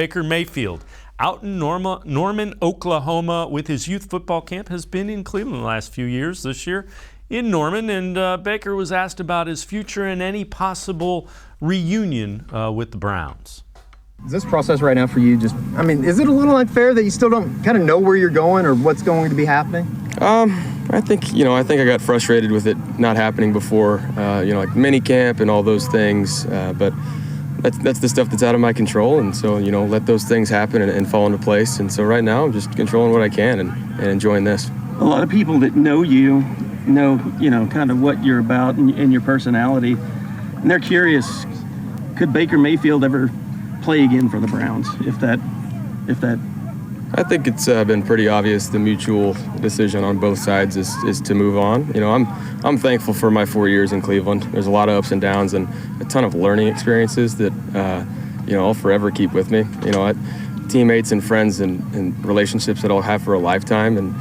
Baker Mayfield, out in Norman, Oklahoma, with his youth football camp, has been in Cleveland the last few years. This year in Norman, and Baker was asked about his future and any possible reunion with the Browns. Is this process right now for you is it a little unfair that you still don't kind of know where you're going or what's going to be happening? I think I got frustrated with it not happening before, like mini camp and all those things, but that's the stuff that's out of my control, and so, let those things happen and fall into place. And so right now I'm just controlling what I can and enjoying this. A lot of people that know you know, kind of what you're about and your personality, and they're curious, could Baker Mayfield ever play again for the Browns if that I think it's been pretty obvious the mutual decision on both sides is to move on. I'm thankful for my 4 years in Cleveland. There's a lot of ups and downs and a ton of learning experiences that I'll forever keep with me. Teammates and friends and relationships that I'll have for a lifetime. And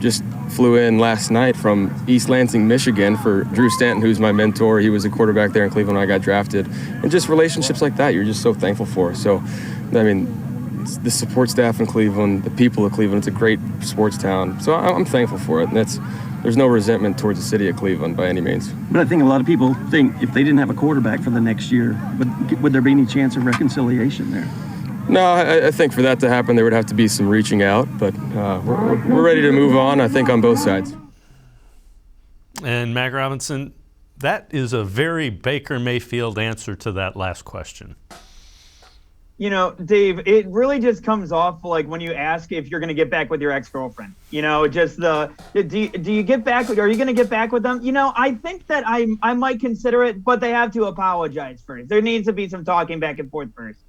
just flew in last night from East Lansing, Michigan for Drew Stanton, who's my mentor. He was a quarterback there in Cleveland when I got drafted. And just relationships like that, you're just so thankful for. So, the support staff in Cleveland, the people of Cleveland, it's a great sports town. So I'm thankful for it. And there's no resentment towards the city of Cleveland by any means. But I think a lot of people think if they didn't have a quarterback for the next year, would there be any chance of reconciliation there? No, I think for that to happen, there would have to be some reaching out. But we're ready to move on, I think, on both sides. And Mac Robinson, that is a very Baker Mayfield answer to that last question. Dave, it really just comes off like when you ask if you're going to get back with your ex-girlfriend. Just do you get back with, are you going to get back with them? I think that I might consider it, but they have to apologize first. There needs to be some talking back and forth first.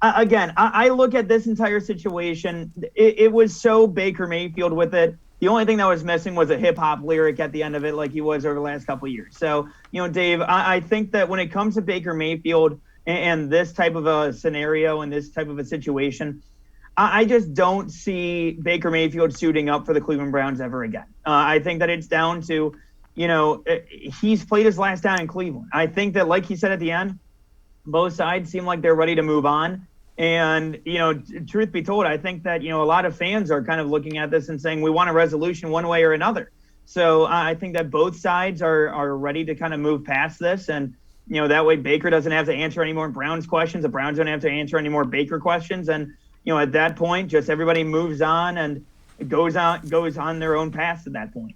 I look at this entire situation. It was so Baker Mayfield with it. The only thing that was missing was a hip-hop lyric at the end of it like he was over the last couple of years. So, Dave, I think that when it comes to Baker Mayfield and this type of a scenario and this type of a situation, I just don't see Baker Mayfield suiting up for the Cleveland Browns ever again. I think that it's down to, he's played his last down in Cleveland. I think that, like he said at the end, both sides seem like they're ready to move on. And, truth be told, I think that, a lot of fans are kind of looking at this and saying we want a resolution one way or another. So I think that both sides are ready to kind of move past this. And, that way Baker doesn't have to answer any more Browns questions. The Browns don't have to answer any more Baker questions. And, at that point, just everybody moves on and goes on their own path at that point.